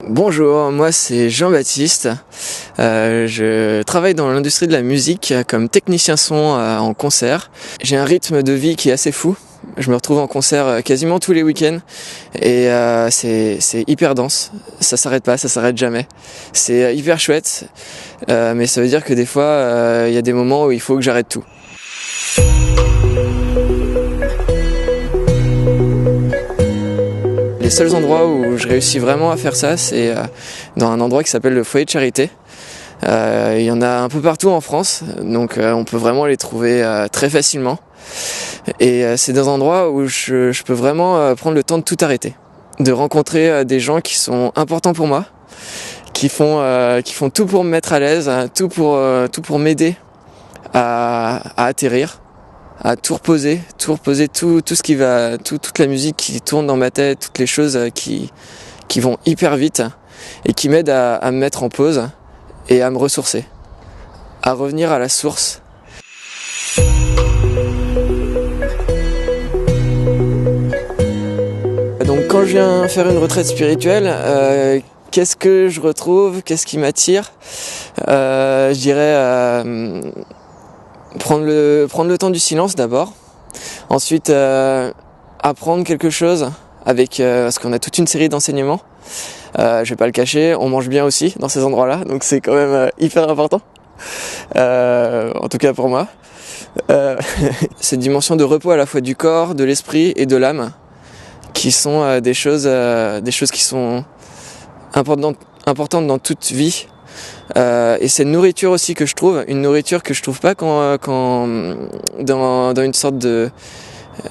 Bonjour, moi c'est Jean-Baptiste. Je travaille dans l'industrie de la musique comme technicien son en concert. J'ai un rythme de vie qui est assez fou. Je me retrouve en concert quasiment tous les week-ends et c'est hyper dense. Ça s'arrête pas, ça s'arrête jamais. C'est hyper chouette, mais ça veut dire que des fois, il y a des moments où il faut que j'arrête tout. Les seuls endroits où je réussis vraiment à faire ça, c'est dans un endroit qui s'appelle le foyer de charité. Il y en a un peu partout en France, donc on peut vraiment les trouver très facilement. Et c'est des endroits où je peux vraiment prendre le temps de tout arrêter, de rencontrer des gens qui sont importants pour moi, qui font tout pour me mettre à l'aise, tout pour m'aider à atterrir, à tout reposer tout ce qui va, toute la musique qui tourne dans ma tête, toutes les choses qui vont hyper vite et qui m'aident à me mettre en pause et à me ressourcer, à revenir à la source. Donc quand je viens faire une retraite spirituelle, qu'est-ce que je retrouve, qu'est-ce qui m'attire? Je dirais prendre le temps du silence d'abord, ensuite apprendre quelque chose avec parce qu'on a toute une série d'enseignements. Je vais pas le cacher, on mange bien aussi dans ces endroits-là, donc c'est quand même hyper important, en tout cas pour moi. Cette dimension de repos à la fois du corps, de l'esprit et de l'âme, qui sont des choses qui sont importantes dans toute vie. Et c'est une nourriture aussi que je trouve, une nourriture que je trouve pas quand dans une sorte de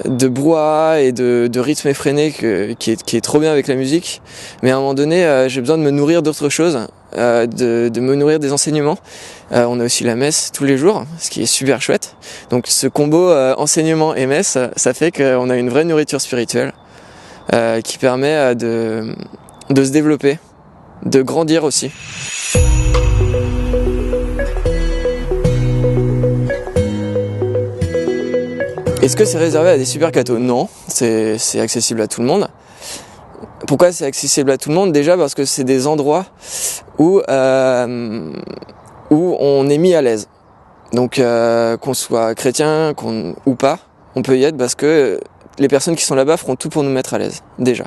brouhaha et de rythme effréné qui est trop bien avec la musique, mais à un moment donné j'ai besoin de me nourrir d'autres choses, de me nourrir des enseignements. On a aussi la messe tous les jours, ce qui est super chouette, donc ce combo enseignement et messe, ça fait qu'on a une vraie nourriture spirituelle qui permet de se développer, de grandir aussi. Est-ce que c'est réservé à des super cathos? Non, c'est accessible à tout le monde. Pourquoi c'est accessible à tout le monde? Déjà parce que c'est des endroits où on est mis à l'aise. Donc qu'on soit chrétien ou pas, on peut y être parce que les personnes qui sont là-bas feront tout pour nous mettre à l'aise, déjà.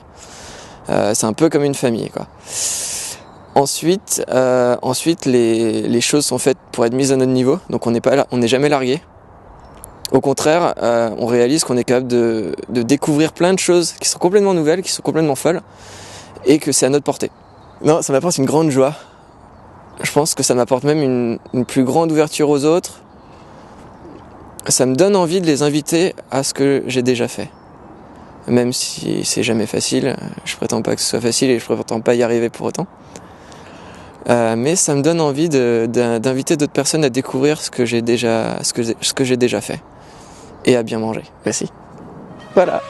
C'est un peu comme une famille, quoi. Ensuite, les choses sont faites pour être mises à notre niveau, donc on n'est jamais largué. Au contraire, on réalise qu'on est capable de découvrir plein de choses qui sont complètement nouvelles, qui sont complètement folles, et que c'est à notre portée. Non, ça m'apporte une grande joie. Je pense que ça m'apporte même une plus grande ouverture aux autres. Ça me donne envie de les inviter à ce que j'ai déjà fait. Même si c'est jamais facile, je prétends pas que ce soit facile et je prétends pas y arriver pour autant. Mais ça me donne envie d'inviter d'autres personnes à découvrir ce que j'ai déjà fait. Et à bien manger aussi. Voilà.